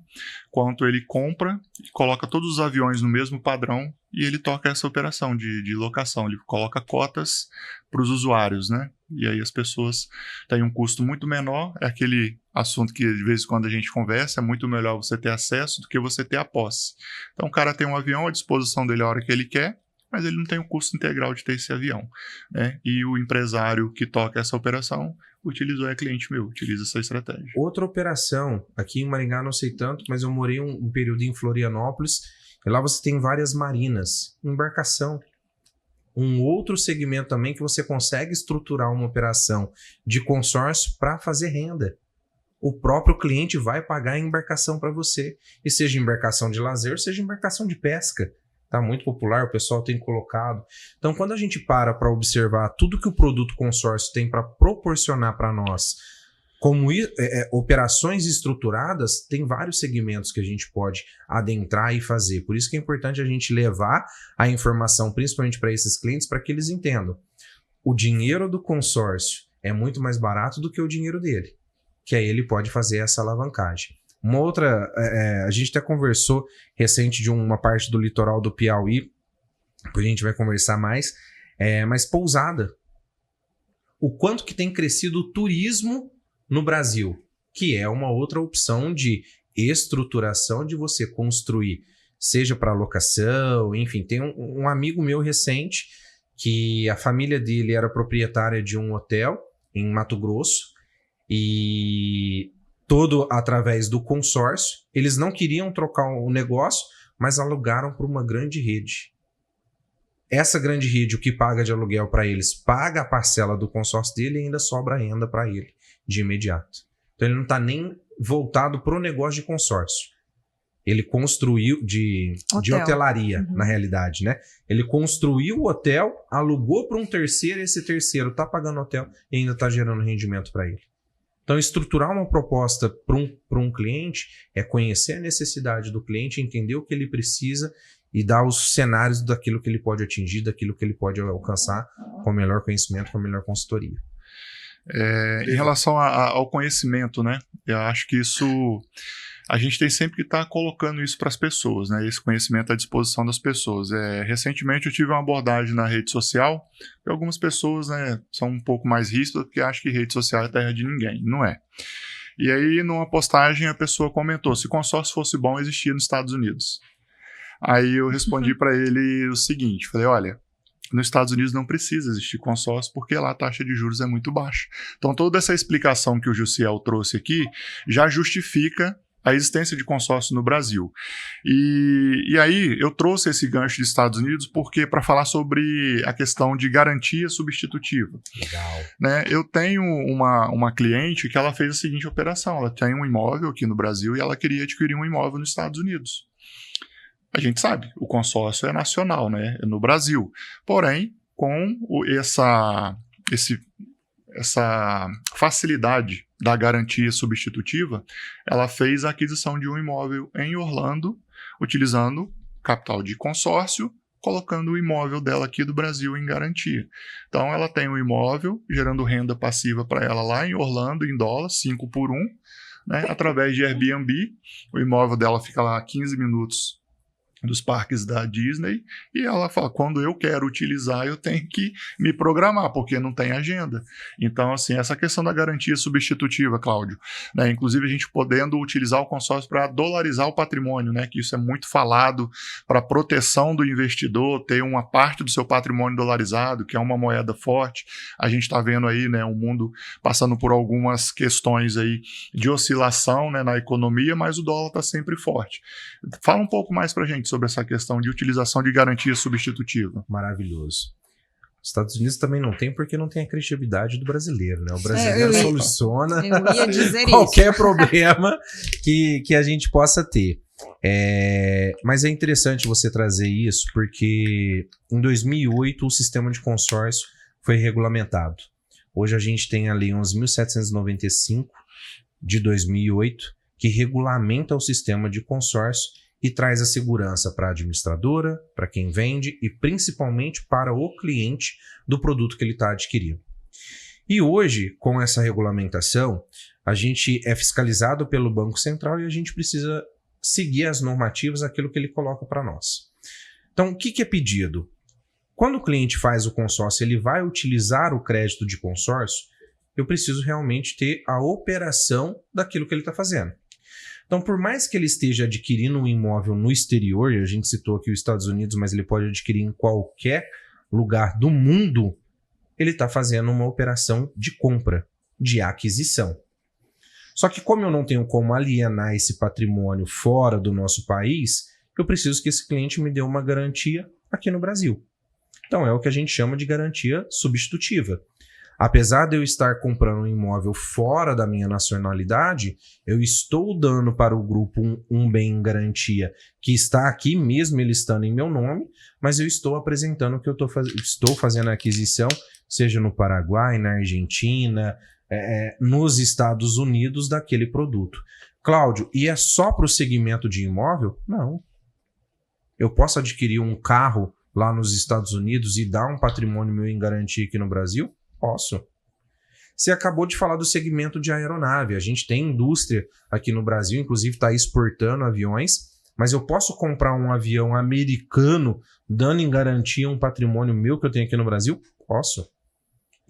quanto ele compra e coloca todos os aviões no mesmo padrão e ele toca essa operação de locação. Ele coloca cotas para os usuários, né? E aí as pessoas têm um custo muito menor. É aquele assunto que de vez em quando a gente conversa, é muito melhor você ter acesso do que você ter a posse. Então o cara tem um avião à disposição dele a hora que ele quer, mas ele não tem o custo integral de ter esse avião, né? E o empresário que toca essa operação cliente meu, utiliza essa estratégia.
Outra operação, aqui em Maringá não sei tanto, mas eu morei um período em Florianópolis, e lá você tem várias marinas, embarcação. Um outro segmento também que você consegue estruturar uma operação de consórcio para fazer renda. O próprio cliente vai pagar a embarcação para você, e seja embarcação de lazer, seja embarcação de pesca. Está muito popular, o pessoal tem colocado. Então, quando a gente para observar tudo que o produto consórcio tem para proporcionar para nós, como operações estruturadas, tem vários segmentos que a gente pode adentrar e fazer. Por isso que é importante a gente levar a informação, principalmente para esses clientes, para que eles entendam. O dinheiro do consórcio é muito mais barato do que o dinheiro dele, que aí ele pode fazer essa alavancagem. Uma outra, a gente até conversou recente de uma parte do litoral do Piauí, depois a gente vai conversar mais, mas pousada. O quanto que tem crescido o turismo no Brasil, que é uma outra opção de estruturação de você construir, seja para locação, enfim. Tem um amigo meu recente, que a família dele era proprietária de um hotel em Mato Grosso, e todo através do consórcio. Eles não queriam trocar o negócio, mas alugaram para uma grande rede. Essa grande rede, o que paga de aluguel para eles, paga a parcela do consórcio dele e ainda sobra renda para ele de imediato. Então Então ele não está nem voltado para o negócio de consórcio. Ele construiu de hotelaria, na realidade, né? Ele construiu o hotel, alugou para um terceiro, e esse terceiro está pagando hotel e ainda está gerando rendimento para ele. Então, estruturar uma proposta para um cliente é conhecer a necessidade do cliente, entender o que ele precisa e dar os cenários daquilo que ele pode atingir, daquilo que ele pode alcançar com o melhor conhecimento, com a melhor consultoria.
Em relação ao conhecimento, né? Eu acho que isso... A gente tem sempre que estar colocando isso para as pessoas, né? Esse conhecimento à disposição das pessoas. Recentemente eu tive uma abordagem na rede social, e algumas pessoas, né, são um pouco mais ríspidas porque acham que rede social é terra de ninguém. Não é. E aí, numa postagem, a pessoa comentou: se consórcio fosse bom, existia nos Estados Unidos. Aí eu respondi para ele o seguinte, falei: olha, nos Estados Unidos não precisa existir consórcio porque lá a taxa de juros é muito baixa. Então toda essa explicação que o Jussiel trouxe aqui já justifica a existência de consórcio no Brasil. E aí eu trouxe esse gancho dos Estados Unidos porque para falar sobre a questão de garantia substitutiva.
Legal.
Né? Eu tenho uma cliente que ela fez a seguinte operação: ela tem um imóvel aqui no Brasil e ela queria adquirir um imóvel nos Estados Unidos. A gente sabe, o consórcio é nacional, né? É no Brasil. Porém, com essa facilidade da garantia substitutiva, ela fez a aquisição de um imóvel em Orlando, utilizando capital de consórcio, colocando o imóvel dela aqui do Brasil em garantia. Então, ela tem um imóvel gerando renda passiva para ela lá em Orlando, em dólar, 5 por 1, né? Através de Airbnb. O imóvel dela fica lá a 15 minutos dos parques da Disney, e ela fala: quando eu quero utilizar, eu tenho que me programar, porque não tem agenda. Então, assim, essa questão da garantia substitutiva, Cláudio, né, inclusive a gente podendo utilizar o consórcio para dolarizar o patrimônio, né, que isso é muito falado, para proteção do investidor, ter uma parte do seu patrimônio dolarizado, que é uma moeda forte. A gente está vendo aí, né, o mundo passando por algumas questões aí de oscilação, né, na economia, mas o dólar está sempre forte. Fala um pouco mais para a gente sobre essa questão de utilização de garantia substitutiva.
Maravilhoso. Os Estados Unidos também não tem, porque não tem a criatividade do brasileiro, né? O brasileiro soluciona qualquer problema que a gente possa ter. Mas é interessante você trazer isso, porque em 2008 o sistema de consórcio foi regulamentado. Hoje a gente tem a Lei 11.795 de 2008, que regulamenta o sistema de consórcio e traz a segurança para a administradora, para quem vende e principalmente para o cliente do produto que ele está adquirindo. E hoje, com essa regulamentação, a gente é fiscalizado pelo Banco Central e a gente precisa seguir as normativas, aquilo que ele coloca para nós. Então, o que é pedido? Quando o cliente faz o consórcio, ele vai utilizar o crédito de consórcio, eu preciso realmente ter a operação daquilo que ele está fazendo. Então, por mais que ele esteja adquirindo um imóvel no exterior, e a gente citou aqui os Estados Unidos, mas ele pode adquirir em qualquer lugar do mundo, ele está fazendo uma operação de compra, de aquisição. Só que como eu não tenho como alienar esse patrimônio fora do nosso país, eu preciso que esse cliente me dê uma garantia aqui no Brasil. Então, é o que a gente chama de garantia substitutiva. Apesar de eu estar comprando um imóvel fora da minha nacionalidade, eu estou dando para o grupo um bem em garantia que está aqui mesmo ele estando em meu nome, mas eu estou apresentando que eu estou fazendo a aquisição, seja no Paraguai, na Argentina, nos Estados Unidos, daquele produto. Cláudio, e é só para o segmento de imóvel? Não. Eu posso adquirir um carro lá nos Estados Unidos e dar um patrimônio meu em garantia aqui no Brasil? Posso. Você acabou de falar do segmento de aeronave. A gente tem indústria aqui no Brasil, inclusive está exportando aviões, mas eu posso comprar um avião americano dando em garantia um patrimônio meu que eu tenho aqui no Brasil? Posso.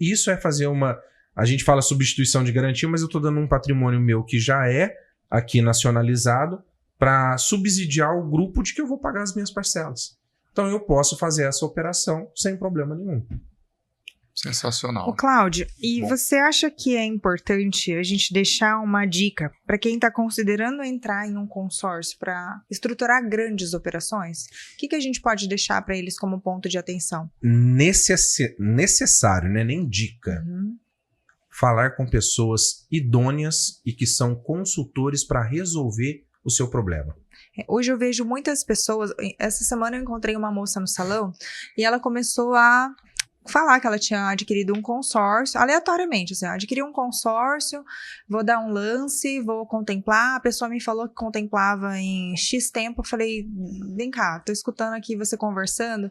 Isso é fazer uma... A gente fala substituição de garantia, mas eu estou dando um patrimônio meu que já é aqui nacionalizado para subsidiar o grupo de que eu vou pagar as minhas parcelas. Então eu posso fazer essa operação sem problema nenhum.
Sensacional.
Ô, Cláudio, e você acha que é importante a gente deixar uma dica para quem está considerando entrar em um consórcio para estruturar grandes operações? O que a gente pode deixar para eles como ponto de atenção?
Necessário, né? Nem dica. falar com pessoas idôneas e que são consultores para resolver o seu problema.
Hoje eu vejo muitas pessoas. Essa semana eu encontrei uma moça no salão e ela começou a falar que ela tinha adquirido um consórcio, aleatoriamente, assim, adquiri um consórcio, vou dar um lance, vou contemplar, a pessoa me falou que contemplava em X tempo, eu falei, vem cá, tô escutando aqui você conversando,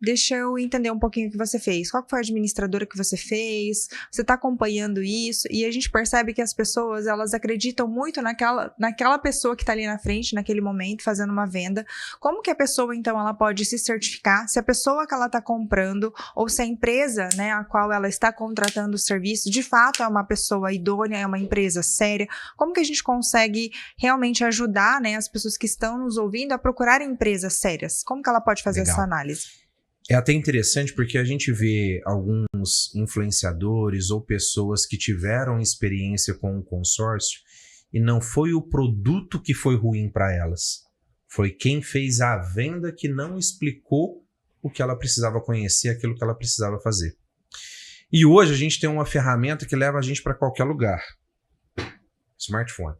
deixa eu entender um pouquinho o que você fez, qual foi a administradora que você fez, você tá acompanhando isso, e a gente percebe que as pessoas, elas acreditam muito naquela pessoa que tá ali na frente, naquele momento, fazendo uma venda, como que a pessoa, então, ela pode se certificar, se a pessoa que ela tá comprando, ou se a empresa, né, a qual ela está contratando o serviço, de fato é uma pessoa idônea, é uma empresa séria, como que a gente consegue realmente ajudar, né, as pessoas que estão nos ouvindo a procurar empresas sérias? Como que ela pode fazer essa análise?
É até interessante porque a gente vê alguns influenciadores ou pessoas que tiveram experiência com o consórcio e não foi o produto que foi ruim para elas, foi quem fez a venda que não explicou o que ela precisava conhecer, aquilo que ela precisava fazer. E hoje a gente tem uma ferramenta que leva a gente para qualquer lugar. Smartphone.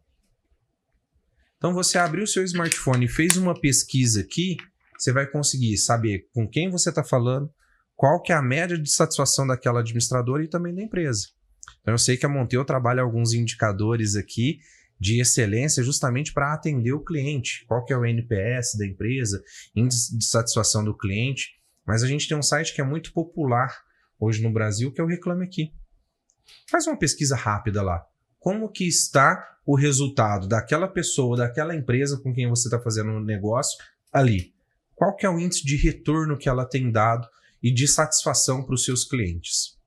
Então você abriu o seu smartphone e fez uma pesquisa aqui, você vai conseguir saber com quem você está falando, qual que é a média de satisfação daquela administradora e também da empresa. Então eu sei que a Monteu trabalha alguns indicadores aqui de excelência justamente para atender o cliente. Qual que é o NPS da empresa, índice de satisfação do cliente. Mas a gente tem um site que é muito popular hoje no Brasil, que é o Reclame Aqui. Faz uma pesquisa rápida lá. Como que está o resultado daquela pessoa, daquela empresa com quem você está fazendo um negócio ali? Qual que é o índice de retorno que ela tem dado e de satisfação para os seus clientes?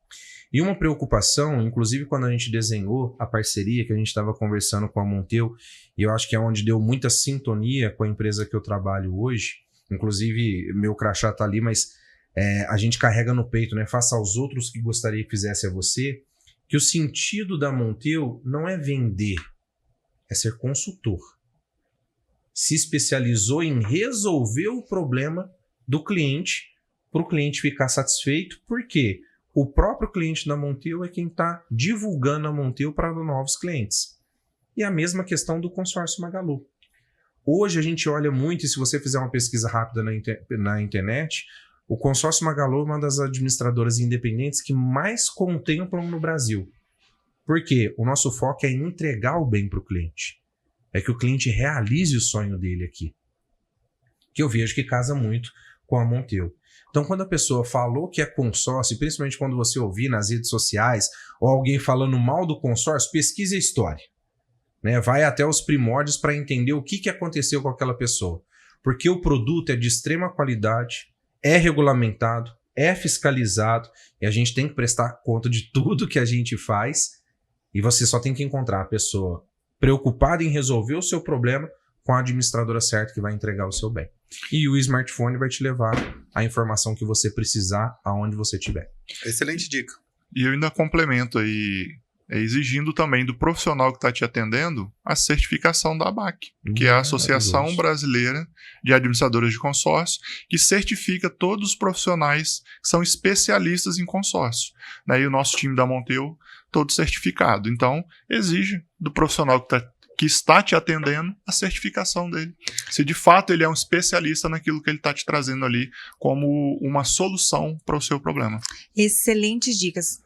E uma preocupação, inclusive quando a gente desenhou a parceria, que a gente estava conversando com a Monteu, e eu acho que é onde deu muita sintonia com a empresa que eu trabalho hoje, inclusive meu crachá está ali, mas a gente carrega no peito, né? Faça aos outros que gostaria que fizesse a você, que o sentido da Monteu não é vender, é ser consultor. Se especializou em resolver o problema do cliente, para o cliente ficar satisfeito, por quê? O próprio cliente da Monteu é quem está divulgando a Monteu para novos clientes. E a mesma questão do consórcio Magalu. Hoje a gente olha muito, e se você fizer uma pesquisa rápida na internet, o consórcio Magalu é uma das administradoras independentes que mais contemplam no Brasil. Por quê? O nosso foco é entregar o bem para o cliente. É que o cliente realize o sonho dele aqui. Que eu vejo que casa muito com a Monteu. Então, quando a pessoa falou que é consórcio, principalmente quando você ouvir nas redes sociais ou alguém falando mal do consórcio, pesquise a história. Né? Vai até os primórdios para entender o que aconteceu com aquela pessoa. Porque o produto é de extrema qualidade, é regulamentado, é fiscalizado e a gente tem que prestar conta de tudo que a gente faz e você só tem que encontrar a pessoa preocupada em resolver o seu problema com a administradora certa que vai entregar o seu bem. E o smartphone vai te levar a informação que você precisar aonde você estiver.
Excelente dica.
E eu ainda complemento aí, exigindo também do profissional que está te atendendo a certificação da ABAC, que é a Associação Brasileira de Administradores de Consórcio, que certifica todos os profissionais que são especialistas em consórcio. Né? E o nosso time da Monteu, todo certificado. Então, exige do profissional que está te atendendo a certificação dele. Se de fato ele é um especialista naquilo que ele está te trazendo ali como uma solução para o seu problema.
Excelentes dicas.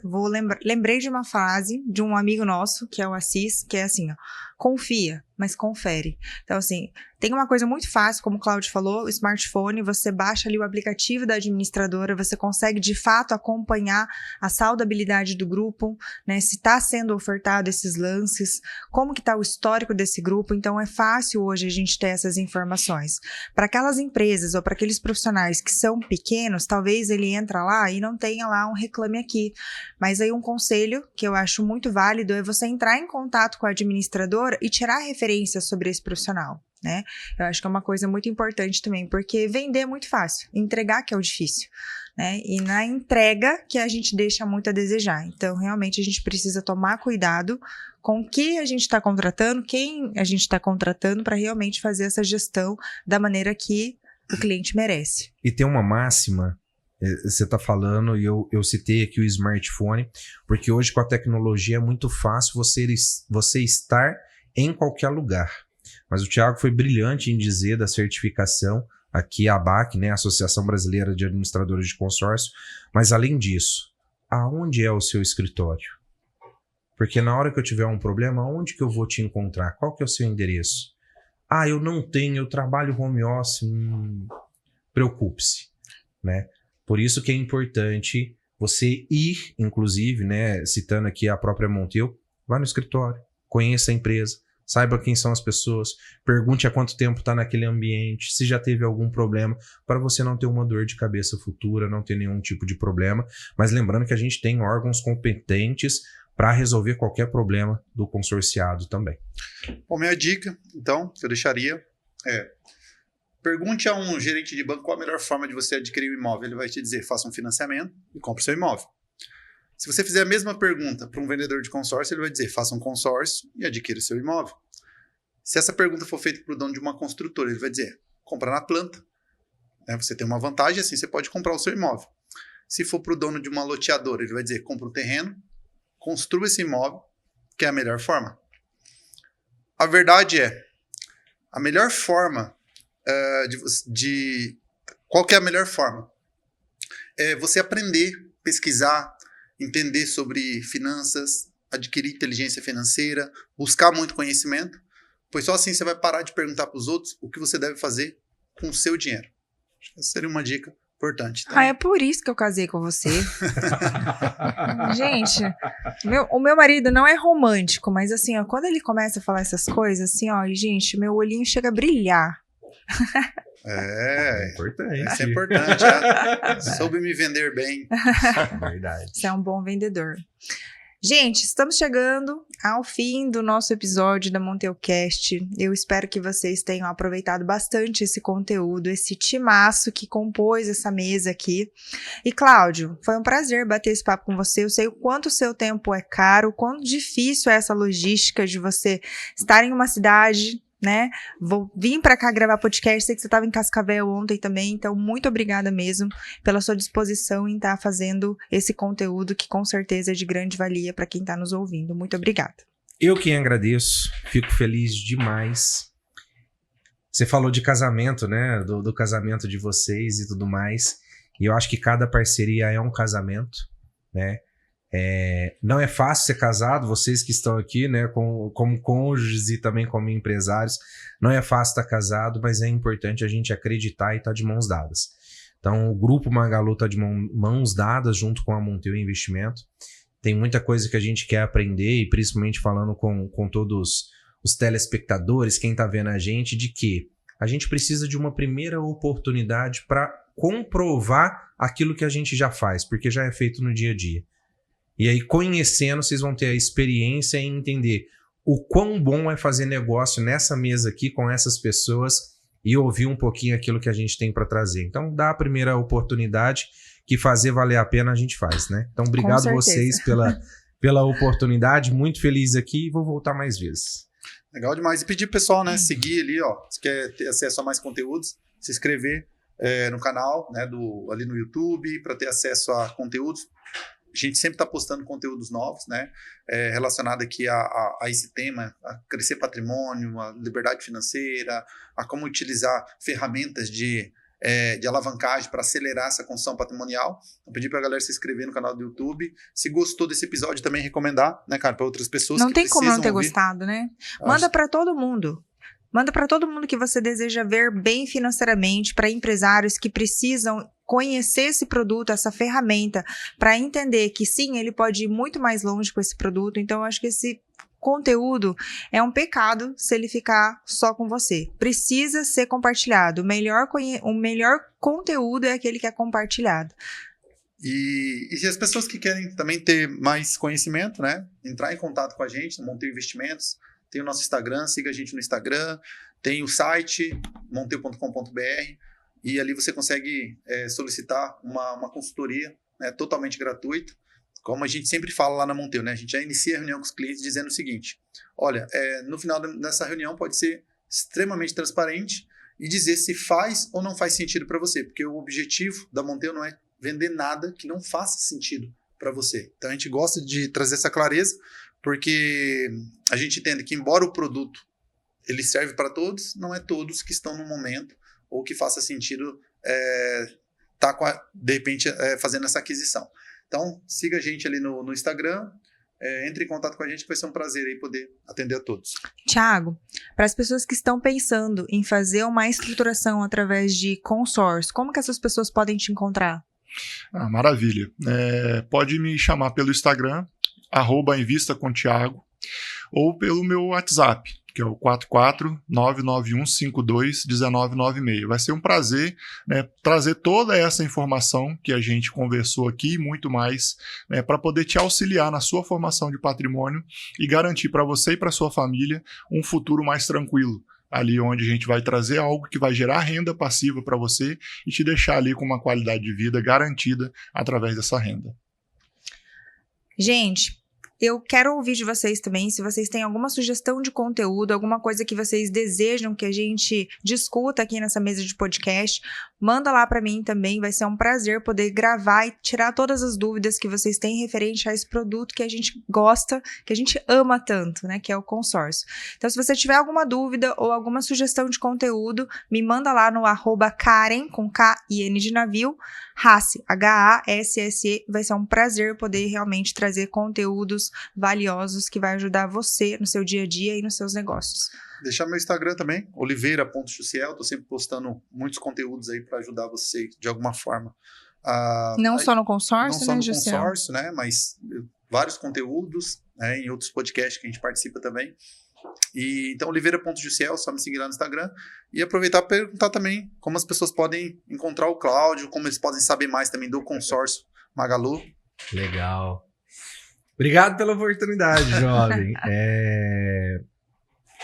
Lembrei de uma frase de um amigo nosso, que é o Assis, que é assim, ó, confia, mas confere. Então, assim, tem uma coisa muito fácil, como o Cláudio falou, o smartphone, você baixa ali o aplicativo da administradora, você consegue de fato acompanhar a saudabilidade do grupo, né, se está sendo ofertado esses lances, como que está o histórico desse grupo, então é fácil hoje a gente ter essas informações. Para aquelas empresas ou para aqueles profissionais que são pequenos, talvez ele entra lá e não tenha lá um Reclame Aqui, mas aí um conselho que eu acho muito válido é você entrar em contato com a administradora e tirar referências sobre esse profissional, né? Eu acho que é uma coisa muito importante também, porque vender é muito fácil, entregar que é o difícil, né? E na entrega que a gente deixa muito a desejar. Então, realmente, a gente precisa tomar cuidado com o que a gente está contratando, quem a gente está contratando, para realmente fazer essa gestão da maneira que o cliente merece.
E tem uma máxima você está falando, e eu citei aqui o smartphone, porque hoje com a tecnologia é muito fácil você estar em qualquer lugar. Mas o Thiago foi brilhante em dizer da certificação, aqui a ABAC, né, Associação Brasileira de Administradores de Consórcio, mas além disso, aonde é o seu escritório? Porque na hora que eu tiver um problema, onde que eu vou te encontrar? Qual que é o seu endereço? Ah, eu não tenho, eu trabalho home office. Preocupe-se, né? Por isso que é importante você ir, inclusive, né, citando aqui a própria Monteu, vá no escritório, conheça a empresa, saiba quem são as pessoas, pergunte há quanto tempo está naquele ambiente, se já teve algum problema, para você não ter uma dor de cabeça futura, não ter nenhum tipo de problema. Mas lembrando que a gente tem órgãos competentes para resolver qualquer problema do consorciado também.
Bom, minha dica, então, que eu deixaria é: pergunte a um gerente de banco qual a melhor forma de você adquirir o imóvel. Ele vai te dizer, faça um financiamento e compre seu imóvel. Se você fizer a mesma pergunta para um vendedor de consórcio, ele vai dizer, faça um consórcio e adquira o seu imóvel. Se essa pergunta for feita para o dono de uma construtora, ele vai dizer, compra na planta. Você tem uma vantagem, assim você pode comprar o seu imóvel. Se for para o dono de uma loteadora, ele vai dizer, compra um terreno, construa esse imóvel, que é a melhor forma. A verdade é, a melhor forma qual que é a melhor forma? É você aprender, pesquisar, entender sobre finanças, adquirir inteligência financeira, buscar muito conhecimento, pois só assim você vai parar de perguntar para os outros o que você deve fazer com o seu dinheiro. Acho que essa seria uma dica importante. Tá?
É por isso que eu casei com você. Gente, o meu marido não é romântico, mas assim, ó, quando ele começa a falar essas coisas, assim, ó, gente, meu olhinho chega a brilhar.
É
importante.
Isso é importante. Né? Soube me vender bem.
Verdade.
Você é um bom vendedor. Gente, estamos chegando ao fim do nosso episódio da Monteucast. Eu espero que vocês tenham aproveitado bastante esse conteúdo, esse timaço que compôs essa mesa aqui. E Cláudio, foi um prazer bater esse papo com você. Eu sei o quanto o seu tempo é caro, o quanto difícil é essa logística de você estar em uma cidade, né? Vou vir para cá gravar podcast, sei que você estava em Cascavel ontem também, então muito obrigada mesmo pela sua disposição em estar fazendo esse conteúdo que com certeza é de grande valia para quem está nos ouvindo. Muito obrigada.
Eu quem agradeço, fico feliz demais. Você falou de casamento, né? Do casamento de vocês e tudo mais, e eu acho que cada parceria é um casamento, né? Não é fácil ser casado, vocês que estão aqui, né, como cônjuges e também como empresários, não é fácil estar casado, mas é importante a gente acreditar e estar de mãos dadas. Então o Grupo Magalu está de mãos dadas junto com a Monteu Investimento. Tem muita coisa que a gente quer aprender e principalmente falando com todos os telespectadores, quem está vendo a gente, de que a gente precisa de uma primeira oportunidade para comprovar aquilo que a gente já faz, porque já é feito no dia a dia. E aí, conhecendo, vocês vão ter a experiência em entender o quão bom é fazer negócio nessa mesa aqui com essas pessoas e ouvir um pouquinho aquilo que a gente tem para trazer. Então, dá a primeira oportunidade, que fazer valer a pena a gente faz, né? Então, obrigado vocês pela oportunidade, muito feliz aqui e vou voltar mais vezes.
Legal demais. E pedir pro pessoal, né, seguir ali, ó, se quer ter acesso a mais conteúdos, se inscrever no canal, né, ali no YouTube, para ter acesso a conteúdos. A gente sempre está postando conteúdos novos, né, relacionado aqui a esse tema, a crescer patrimônio, a liberdade financeira, a como utilizar ferramentas de alavancagem para acelerar essa construção patrimonial. Então, pedir para a galera se inscrever no canal do YouTube. Se gostou desse episódio, também recomendar, né, cara, para outras pessoas
não
que
tem como não ter
ouvir.
Gostado, né? Manda para todo mundo. Manda para todo mundo que você deseja ver bem financeiramente, para empresários que precisam conhecer esse produto, essa ferramenta, para entender que sim, ele pode ir muito mais longe com esse produto. Então, eu acho que esse conteúdo é um pecado se ele ficar só com você. Precisa ser compartilhado. O melhor conteúdo é aquele que é compartilhado.
E se as pessoas que querem também ter mais conhecimento, né, entrar em contato com a gente, no Monteu Investimentos, tem o nosso Instagram, siga a gente no Instagram, tem o site, monteu.com.br, e ali você consegue solicitar uma consultoria, né, totalmente gratuita, como a gente sempre fala lá na Monteu, né? A gente já inicia a reunião com os clientes dizendo o seguinte, olha, no final dessa reunião pode ser extremamente transparente e dizer se faz ou não faz sentido para você, porque o objetivo da Monteu não é vender nada que não faça sentido para você. Então a gente gosta de trazer essa clareza, porque a gente entende que embora o produto ele serve para todos, não é todos que estão no momento ou que faça sentido de repente fazendo essa aquisição. Então siga a gente ali no Instagram, entre em contato com a gente, que vai ser um prazer aí poder atender a todos.
Tiago, para as pessoas que estão pensando em fazer uma estruturação através de consórcio, como que essas pessoas podem te encontrar?
Maravilha. Pode me chamar pelo Instagram, @invistacontiago, ou pelo meu WhatsApp, que é o 44991521996. Vai ser um prazer, né, trazer toda essa informação que a gente conversou aqui e muito mais, né, para poder te auxiliar na sua formação de patrimônio e garantir para você e para sua família um futuro mais tranquilo. Ali onde a gente vai trazer algo que vai gerar renda passiva para você e te deixar ali com uma qualidade de vida garantida através dessa renda.
Gente, eu quero ouvir de vocês também, se vocês têm alguma sugestão de conteúdo, alguma coisa que vocês desejam que a gente discuta aqui nessa mesa de podcast, manda lá para mim também, vai ser um prazer poder gravar e tirar todas as dúvidas que vocês têm referente a esse produto que a gente gosta, que a gente ama tanto, né, que é o consórcio. Então, se você tiver alguma dúvida ou alguma sugestão de conteúdo, me manda lá no @Karen, com K-I-N de navio, Hasse, H-A-S-S-E, vai ser um prazer poder realmente trazer conteúdos valiosos que vai ajudar você no seu dia a dia e nos seus negócios.
Deixar meu Instagram também, oliveira.jussiel, tô sempre postando muitos conteúdos aí para ajudar você de alguma forma.
Não só no consórcio,
não só
né,
no
Jussiel?
consórcio, né, mas vários conteúdos, né, em outros podcasts que a gente participa também. E então, oliveira.jussiel, só me seguir lá no Instagram. E aproveitar para perguntar também como as pessoas podem encontrar o Cláudio, como eles podem saber mais também do consórcio Magalu.
Legal. Obrigado pela oportunidade, jovem.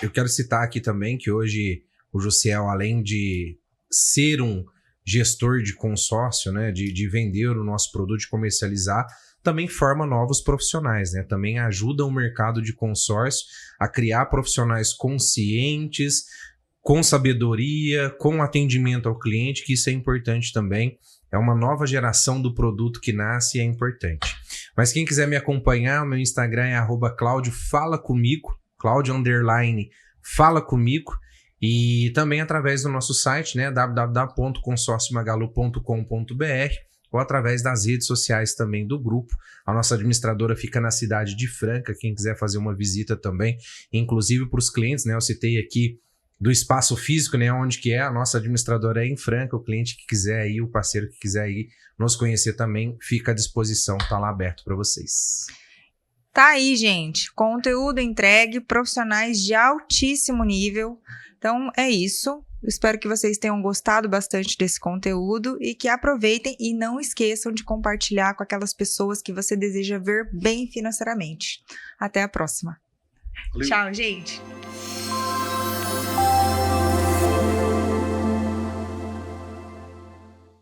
Eu quero citar aqui também que hoje o Jussiel, além de ser um gestor de consórcio, né, de vender o nosso produto, de comercializar, também forma novos profissionais, né? Também ajuda o mercado de consórcio a criar profissionais conscientes, com sabedoria, com atendimento ao cliente, que isso é importante também. É uma nova geração do produto que nasce e é importante. Mas quem quiser me acompanhar, o meu Instagram é @CláudioFalaComigo, Claudio_Fala Comigo, e também através do nosso site, né, www.consórciomagalu.com.br, ou através das redes sociais também do grupo. A nossa administradora fica na cidade de Franca, quem quiser fazer uma visita também, inclusive para os clientes, né, eu citei aqui do espaço físico, né, onde que é, a nossa administradora é em Franca, o cliente que quiser ir, o parceiro que quiser ir, nos conhecer também, fica à disposição, tá lá aberto para vocês.
Tá aí, gente, conteúdo entregue, profissionais de altíssimo nível, então é isso. Eu espero que vocês tenham gostado bastante desse conteúdo e que aproveitem e não esqueçam de compartilhar com aquelas pessoas que você deseja ver bem financeiramente. Até a próxima.
Valeu.
Tchau, gente!